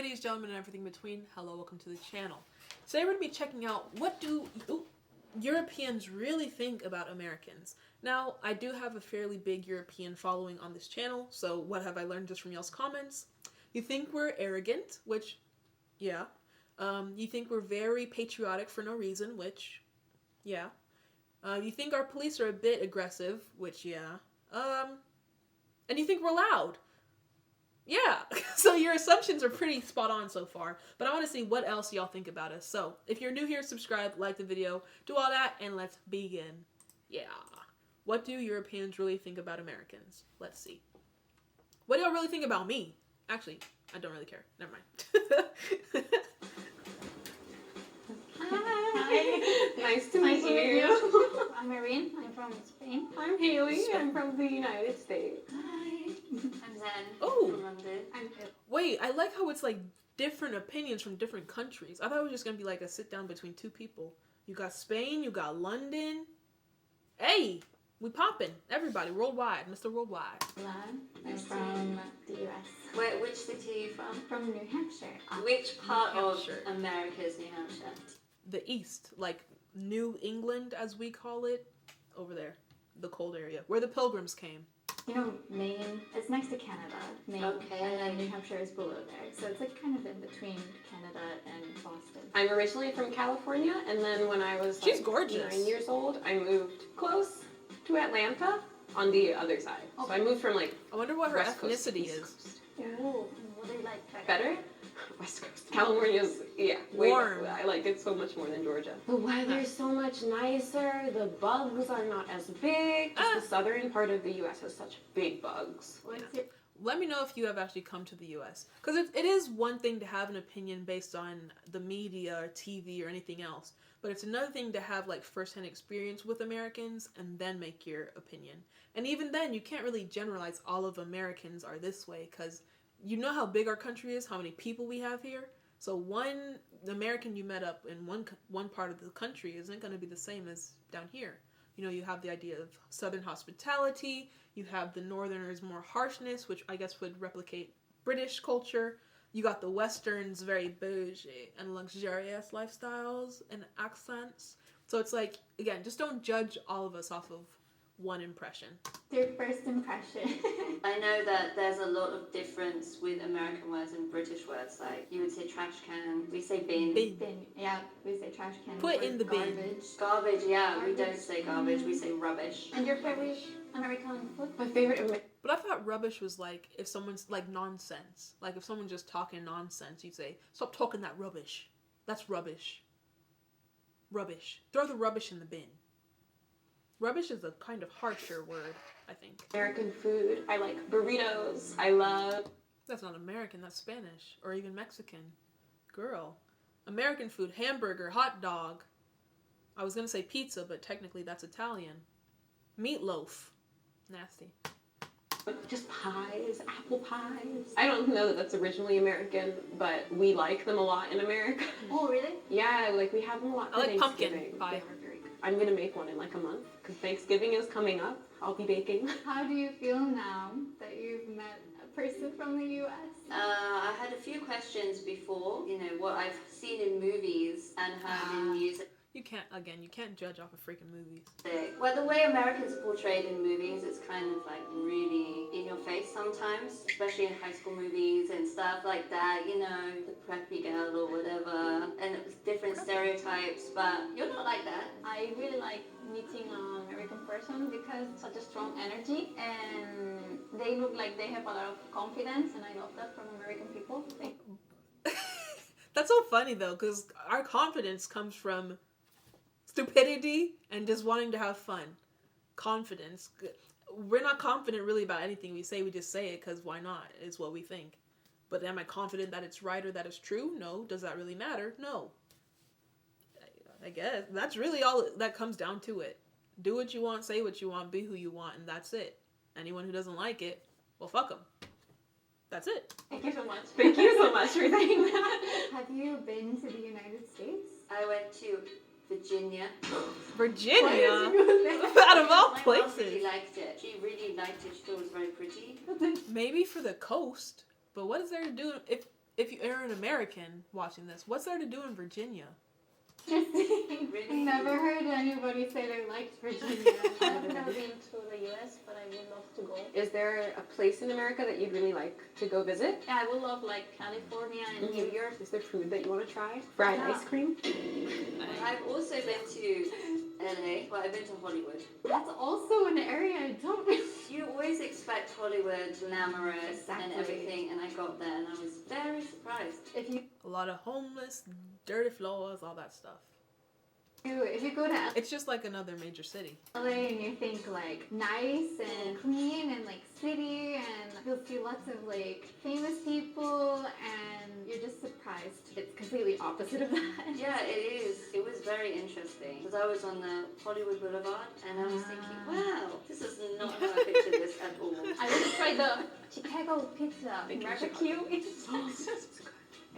ladies, gentlemen, and everything in between. Hello, welcome to the channel. Today we're going to be checking out what do Europeans really think about Americans. Now, I do have a fairly big European following on this channel, so what have I learned just from y'all's comments? You think we're arrogant, which, yeah. You think we're very patriotic for no reason, which, yeah. You think our police are a bit aggressive, which, yeah. And you think we're loud. Yeah, so your assumptions are pretty spot on so far, but I want to see what else y'all think about us. So, if you're new here, subscribe, like the video, do all that, and let's begin. Yeah. What do Europeans really think about Americans? Let's see. What do y'all really think about me? Actually, I don't really care. Never mind. Hi. Nice to meet you. I'm Marine. I'm from Spain. I'm Haley. I'm from the United States. Hi. I'm Zen. Oh. From London. I'm Wait, I like how it's like different opinions from different countries. I thought it was just going to be like a sit down between two people. You got Spain, you got London. Hey, we poppin'. Everybody, worldwide. Mr. Worldwide. Lan. I'm from the US. Which city are you from? From New Hampshire. Which part New of Hampshire. America is New Hampshire? The East, like New England as we call it, over there. The cold area, where the Pilgrims came. You know, Maine, it's next to Canada. Maine. Okay. And then New Hampshire is below there. So it's like kind of in between Canada and Boston. I'm originally from California, and then when I was She's gorgeous. 9 years old, I moved close to Atlanta on the other side. So I moved from like I wonder what her West Coast to ethnicity East is. Coast. Ooh, what do you like Better? West Coast. California's, yeah, way Warm. better. I like it so much more than Georgia. The weather's so much nicer. The bugs are not as big. Just the southern part of the U.S. has such big bugs. What's your... Let me know if you have actually come to the U.S. Because it is one thing to have an opinion based on the media or TV or anything else. But it's another thing to have like first-hand experience with Americans and then make your opinion. And even then, you can't really generalize all of Americans are this way because you know how big our country is, how many people we have here. So one American you met up in one part of the country isn't going to be the same as down here. You know, you have the idea of Southern hospitality. You have the Northerners' more harshness, which I guess would replicate British culture. You got the Westerns' very bougie and luxurious lifestyles and accents. So it's like, again, just don't judge all of us off of one impression. Your first impression. I know that there's a lot of difference with American words and British words. Like you would say trash can, we say bin. Bin. Bin. Yeah, we say trash can. Put or in the bin. garbage. Garbage, yeah, we Garbage. don't say garbage, we say rubbish. And your favorite American food? My favorite But I thought rubbish was like if someone's like nonsense. Like if someone's just talking nonsense, you'd say, stop talking that rubbish. That's rubbish. Rubbish. Throw the rubbish in the bin. Rubbish is a kind of harsher word, I think. American food. I like burritos. I love... That's not American, that's Spanish. Or even Mexican. Girl. American food, hamburger, hot dog. I was gonna say pizza, but technically that's Italian. Meatloaf. Nasty. Just pies, apple pies. I don't know that that's originally American, but we like them a lot in America. Oh, really? Yeah, like we have them a lot I for like pumpkin Thanksgiving. pie. They are very good. I'm gonna make one in like a month because Thanksgiving is coming up. I'll be baking. How do you feel now that you've met a person from the U.S.? I had a few questions before, you know, what I've seen in movies and heard in music. You can't judge off of freaking movies. Well, the way Americans are portrayed in movies, it's kind of like really in your face sometimes, especially in high school movies and stuff like that, you know, the preppy girl or whatever, and it was different stereotypes, but you're not like that. I really like meeting an American person because such a strong energy and they look like they have a lot of confidence and I love that from American people. That's so funny though, because our confidence comes from stupidity and just wanting to have fun. Confidence. We're not confident really about anything we say. We just say it because why not? Is what we think. But am I confident that it's right or that it's true? No. Does that really matter? No. I guess that's really all that comes down to it. Do what you want, say what you want, be who you want, and that's it. Anyone who doesn't like it, well, fuck them. That's it. Thank you so much. Thank you so much for saying that. Have you been to the United States? I went to Virginia. Virginia? Why Out of all My mom places. really liked it. She really liked it. She thought it was very pretty. Maybe for the coast, but what is there to do if if you're an American watching this, what's there to do in Virginia? Interesting. Really? Never heard anybody say they liked Virginia. I've never been to the US, but I would love to go. Is there a place in America that you'd really like to go visit? Yeah, I would love like California and New York. Is there food that you want to try? Fried Yeah. ice cream? I've also been to LA, but I've been to Hollywood. That's also an area I don't really. You always expect Hollywood glamorous Exactly. and everything, and I got there and I was very surprised. If you A lot of homeless, dirty floors, all that stuff. go to It's just like another major city. LA and you think like nice and clean and like city, and you'll see lots of like famous people, and you're just surprised it's completely opposite of that. Yeah, it is. It was very interesting because I was on the Hollywood Boulevard and I was thinking, wow, this is not how I pictured this at all. I want to try the Chicago pizza barbecue.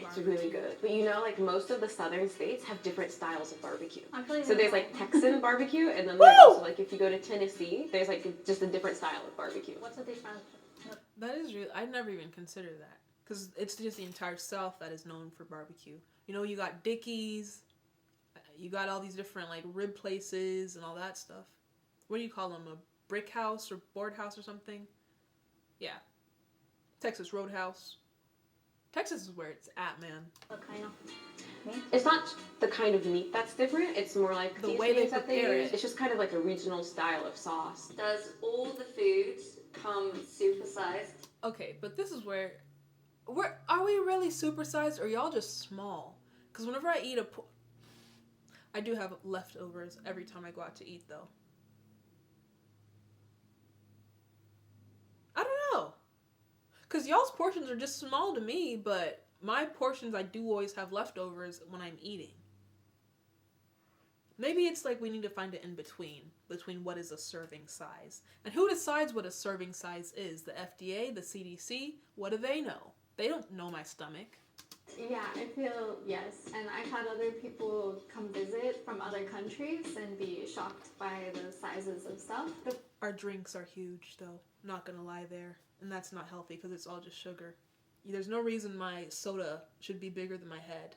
It's really good. But you know, like most of the southern states have different styles of barbecue. Actually, So there's like Texan barbecue, and then there's also like if you go to Tennessee, there's like just a different style of barbecue. what's the difference? That is really, I never even considered that. Because it's just the entire South that is known for barbecue. You know, you got Dickie's, you got all these different like rib places and all that stuff. What do you call them? A brick house or board house or something? Yeah. Texas Roadhouse. Texas is where it's at, man. What kind of meat? It's not the kind of meat that's different. It's more like The these way they things that prepare use. it. It's just kind of like a regional style of sauce. Does all the foods come supersized? Okay, but this is where are we really supersized or y'all just small? Because whenever I eat I do have leftovers every time I go out to eat, though. I don't know. Because y'all's portions are just small to me, but my portions, I do always have leftovers when I'm eating. Maybe it's like we need to find an in-between, between what is a serving size. And who decides what a serving size is? The FDA, the CDC? What do they know? They don't know my stomach. Yeah, I feel yes. And I've had other people come visit from other countries and be shocked by the sizes of stuff. Our drinks are huge, though. Not gonna lie there. And that's not healthy because it's all just sugar. There's no reason my soda should be bigger than my head.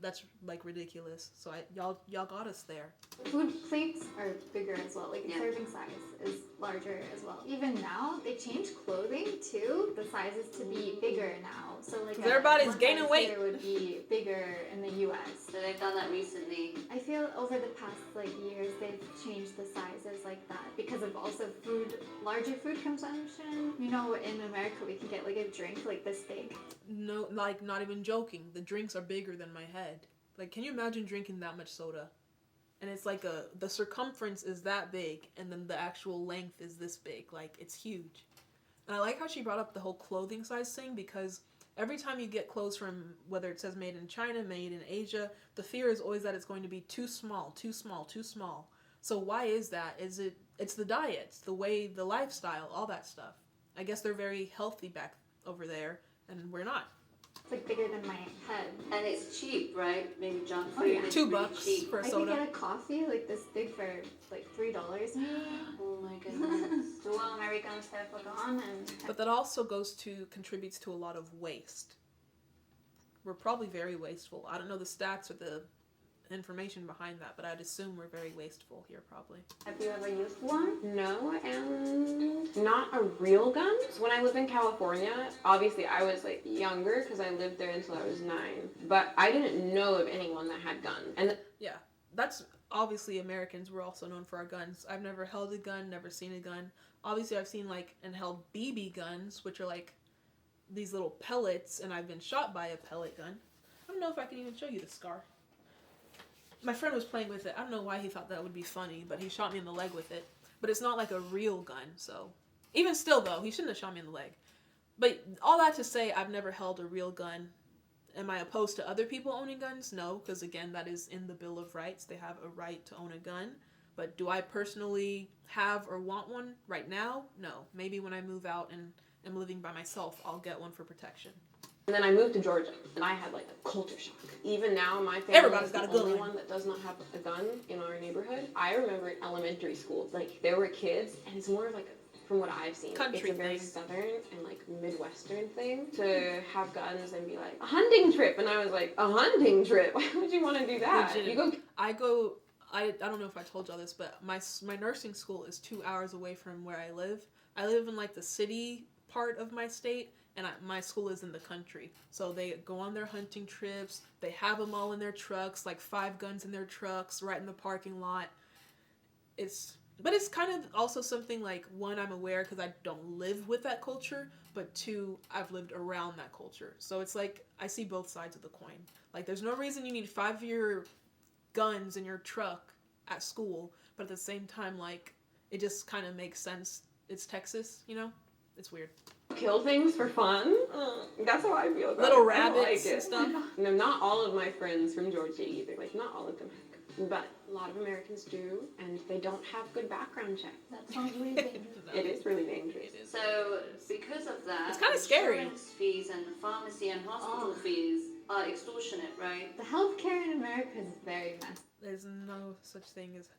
That's like ridiculous. So y'all got us there. Food plates are bigger as well. Like Yeah. serving size is larger as well. Even now, they change clothing too. The sizes to be bigger now. So like 'Cause everybody's one gaining size weight. here would be bigger in the U.S. So they've done that recently. I feel over the past like years they've changed the sizes like that because of also larger food consumption. You know, in America we can get like a drink like this big. No, like, not even joking. The drinks are bigger than my head. Like, can you imagine drinking that much soda? And it's like the circumference is that big, and then the actual length is this big. Like, it's huge. And I like how she brought up the whole clothing size thing, because every time you get clothes from, whether it says made in China, made in Asia, the fear is always that it's going to be too small, too small, too small. So why is that? It's the diets, the way, the lifestyle, all that stuff. I guess they're very healthy back over there, and we're not. It's like bigger than my head. And it's cheap, right? Maybe junk Oh, food yeah. is $2 really cheap. for a I could soda. get a coffee like this big for like $3 maybe. Oh my goodness. So all Americans have gone and But that also contributes to a lot of waste. We're probably very wasteful. I don't know the stats or the information behind that, but I'd assume we're very wasteful here, probably. have you ever used one? No, and not a real gun. So when I lived in California, obviously I was like younger because I lived there until I was 9. But I didn't know of anyone that had guns. And Yeah, that's obviously Americans. We're also known for our guns. I've never held a gun, never seen a gun. Obviously, I've seen and held BB guns, which are like these little pellets, and I've been shot by a pellet gun. I don't know if I can even show you the scar. My friend was playing with it. I don't know why he thought that would be funny, but he shot me in the leg with it. But it's not like a real gun, so... Even still, though, he shouldn't have shot me in the leg. But all that to say, I've never held a real gun. Am I opposed to other people owning guns? No, because again, that is in the Bill of Rights. They have a right to own a gun. But do I personally have or want one right now? No. Maybe when I move out and am living by myself, I'll get one for protection. then I moved to Georgia, and I had like a culture shock. Even now, my family Everybody's is got the a gun. only one that does not have a gun in our neighborhood. I remember in elementary school, like there were kids, and it's more of like a from what I've seen, Country it's a very thing. southern and like Midwestern thing to have guns and be like, a hunting trip. And I was like, a hunting trip? Why would you want to do that? Legitimate. I don't know if I told y'all this, but my nursing school is 2 hours away from where I live. I live in like the city part of my state, and my school is in the country. So they go on their hunting trips. They have them all in their trucks, like 5 guns in their trucks, right in the parking lot. But it's kind of also something like, one, I'm aware because I don't live with that culture, but 2, I've lived around that culture. So it's like, I see both sides of the coin. Like, there's no reason you need 5 of your guns in your truck at school, but at the same time, like, it just kind of makes sense. It's Texas, you know? It's weird. Kill things for fun. That's how I feel about Little it. rabbits like and stuff. No, not all of my friends from Georgia either. Like, not all of them have. But a lot of Americans do, and they don't have good background checks. That sounds really dangerous. It is really dangerous. So because of that, It's kinda scary. Insurance fees and the pharmacy and hospital fees are extortionate, right? The healthcare in America is very messed. There's no such thing as...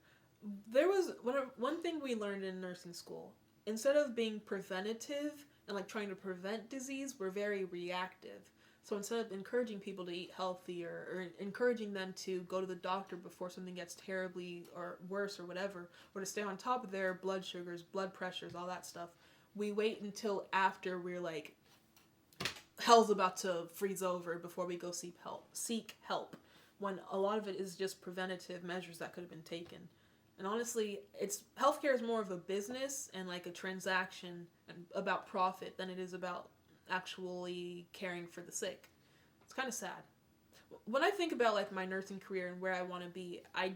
One thing we learned in nursing school, instead of being preventative and like trying to prevent disease, we're very reactive. So instead of encouraging people to eat healthier or encouraging them to go to the doctor before something gets terribly or worse or whatever, or to stay on top of their blood sugars, blood pressures, all that stuff, we wait until after we're like, hell's about to freeze over before we go seek help, when a lot of it is just preventative measures that could have been taken. And honestly, healthcare is more of a business and like a transaction and about profit than it is about actually caring for the sick. It's kind of sad. When I think about like my nursing career and where I want to be, I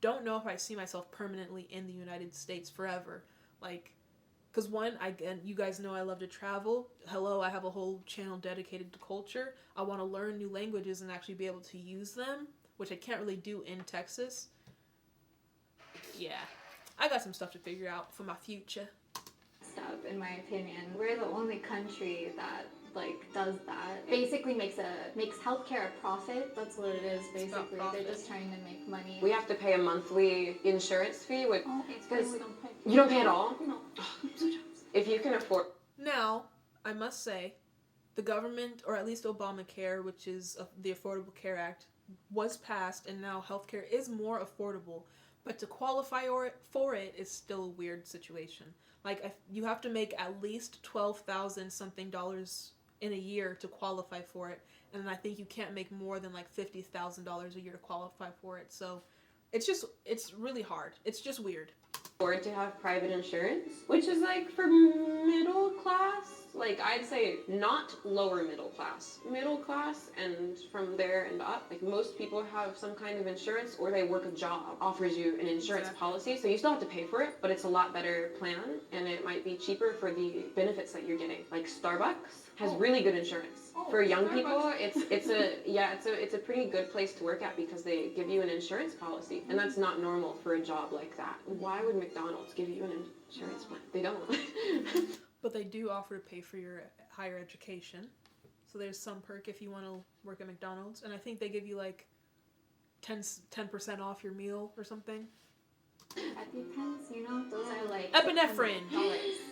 don't know if I see myself permanently in the United States forever. Like, because one, you guys know I love to travel. Hello, I have a whole channel dedicated to culture. I want to learn new languages and actually be able to use them, which I can't really do in Texas. Yeah, I got some stuff to figure out for my future. Stuff, in my opinion. We're the only country that like does that. Basically makes healthcare a profit. That's what it is basically. They're just trying to make money. We have to pay a monthly insurance fee, which Because we don't pay. you don't pay at all. No. If you can afford. Now, I must say, the government, or at least Obamacare, which is the Affordable Care Act, was passed, and now healthcare is more affordable. But to qualify for it is still a weird situation. Like, you have to make at least $12,000 something in a year to qualify for it, and I think you can't make more than like $50,000 a year to qualify for it. So it's really hard. It's just weird. Afford to have private insurance, which is like for middle class, like I'd say not lower middle class, and from there and up. Like most people have some kind of insurance, or they work a job offers you an insurance policy, so you still have to pay for it, but it's a lot better plan, and it might be cheaper for the benefits that you're getting. Like Starbucks has really good insurance. For young people, it's a pretty good place to work at because they give you an insurance policy, and that's not normal for a job like that. Why would McDonald's give you an insurance plan? They don't. But they do offer to pay for your higher education. So there's some perk if you want to work at McDonald's. And I think they give you like 10% off your meal or something. EpiPens, those are like epinephrine.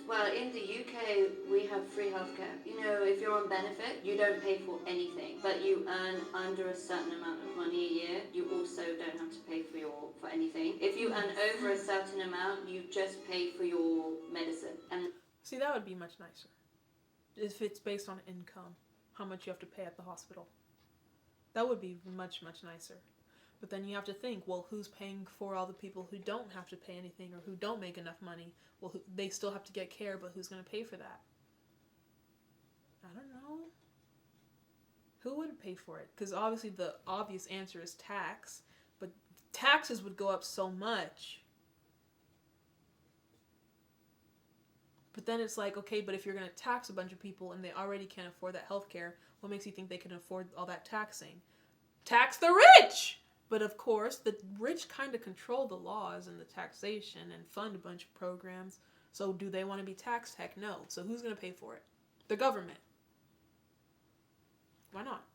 Well, in the UK, we have free healthcare. If you're on benefit, you don't pay for anything, but you earn under a certain amount of money a year. You also don't have to pay for anything. If you earn over a certain amount, you just pay for your medicine. And see, that would be much nicer if it's based on income, how much you have to pay at the hospital. That would be much, much nicer. But then you have to think, well, who's paying for all the people who don't have to pay anything or who don't make enough money? Well, they still have to get care, but who's going to pay for that? I don't know. Who would pay for it? Because obviously the obvious answer is tax, but taxes would go up so much. But then it's like, okay, but if you're going to tax a bunch of people and they already can't afford that healthcare, what makes you think they can afford all that taxing? Tax the rich! But of course, the rich kind of control the laws and the taxation and fund a bunch of programs. So do they want to be taxed? Heck no. So who's going to pay for it? The government. Why not?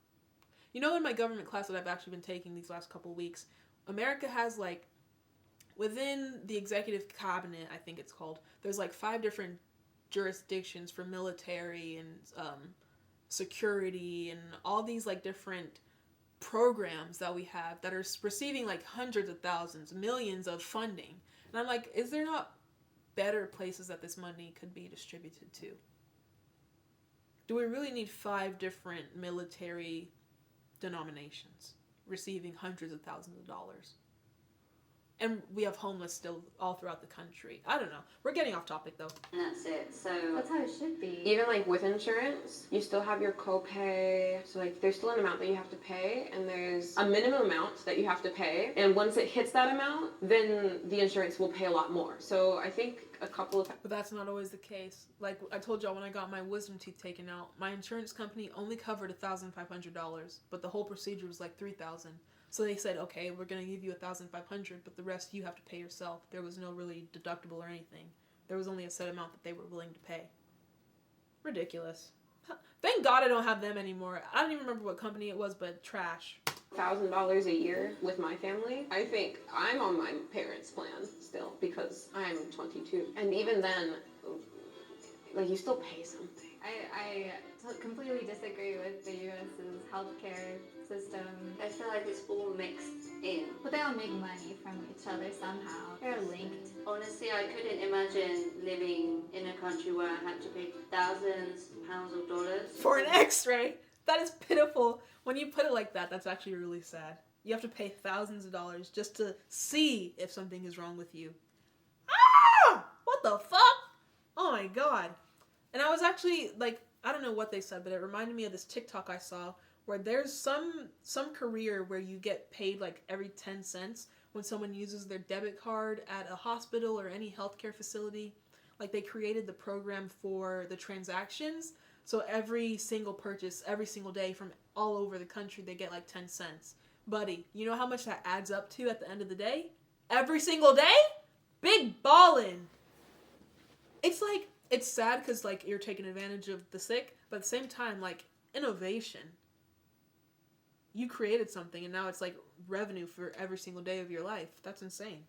In my government class that I've actually been taking these last couple of weeks, America has like within the executive cabinet, I think it's called, there's like 5 different jurisdictions for military and security and all these like different programs that we have that are receiving like hundreds of thousands, millions of funding. And I'm like, is there not better places that this money could be distributed to? Do we really need 5 different military denominations receiving hundreds of thousands of dollars? And we have homeless still all throughout the country. I don't know. We're getting off topic though. And that's it. So That's how it should be. Even like with insurance, you still have your copay. So like there's still an amount that you have to pay, and there's a minimum amount that you have to pay. And once it hits that amount, then the insurance will pay a lot more. So I think a couple of But that's not always the case. Like I told y'all, when I got my wisdom teeth taken out, my insurance company only covered $1,500, but the whole procedure was like $3,000. So they said, okay, we're going to give you $1,500, but the rest you have to pay yourself. There was no really deductible or anything. There was only a set amount that they were willing to pay. Ridiculous. Thank God I don't have them anymore. I don't even remember what company it was, but trash. $1,000 a year with my family. I think I'm on my parents' plan still because I'm 22. And even then, like you still pay something. I completely disagree with the U.S.'s healthcare system. I feel like it's all mixed in. But they all make money from each other somehow. They're linked. Honestly, I couldn't imagine living in a country where I had to pay thousands of pounds of dollars For an x-ray? That is pitiful. When you put it like that, that's actually really sad. You have to pay thousands of dollars just to see if something is wrong with you. Ah! What the fuck? Oh my god. And I was actually, like, I don't know what they said, but it reminded me of this TikTok I saw where there's some career where you get paid like every 10 cents when someone uses their debit card at a hospital or any healthcare facility. Like they created the program for the transactions. So every single purchase, every single day from all over the country, they get like 10 cents. Buddy, you know how much that adds up to at the end of the day? Every single day? Big ballin'. It's like, it's sad because like you're taking advantage of the sick, but at the same time, like innovation. You created something and now it's like revenue for every single day of your life. That's insane.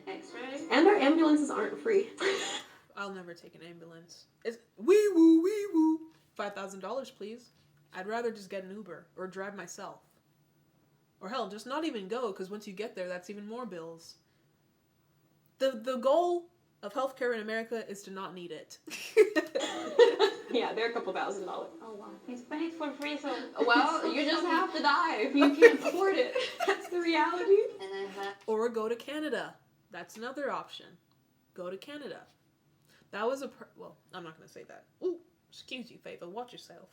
X-ray. And our ambulances aren't free. I'll never take an ambulance. It's wee woo, wee woo. $5,000, please. I'd rather just get an Uber or drive myself. Or hell, just not even go, because once you get there, that's even more bills. The goal of healthcare in America is to not need it. Yeah, they're a couple $1,000. Oh wow. It's paid for free, so Well, you just have to die if you can't afford it. That's the reality. And I had Or go to Canada. That's another option. Go to Canada. That was well, I'm not going to say that. Ooh, excuse you, Favour. Watch yourself.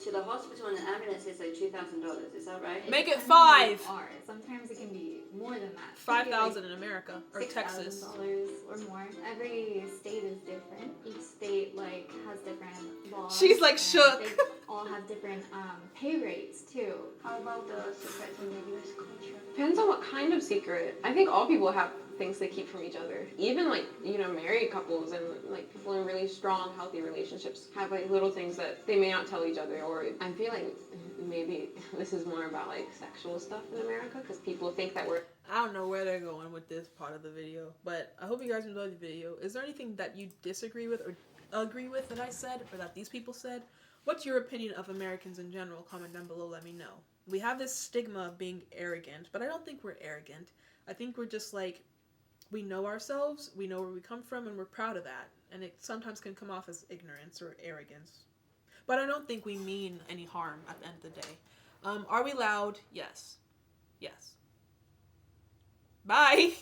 to the hospital and the ambulance is like $2,000. Is that right? Make it depends on where you 5. are. Sometimes it can be more than that. 5,000 in America or Texas. $6,000 or more. Every state is different. Each state like has different laws. She's like and shook. They all have different pay rates too. How about the secrets in the US culture? Depends on what kind of secret. I think all people have things they keep from each other. Even like, you know, married couples and like people in really strong, healthy relationships have like little things that they may not tell each other. Or I feel like maybe this is more about like sexual stuff in America because people think that we're... I don't know where they're going with this part of the video, but I hope you guys enjoyed the video. Is there anything that you disagree with or agree with that I said or that these people said? What's your opinion of Americans in general? Comment down below, let me know. We have this stigma of being arrogant, but I don't think we're arrogant. I think we're just like, we know ourselves, we know where we come from, and we're proud of that. And it sometimes can come off as ignorance or arrogance. But I don't think we mean any harm at the end of the day. Are we loud? Yes. Yes. Bye.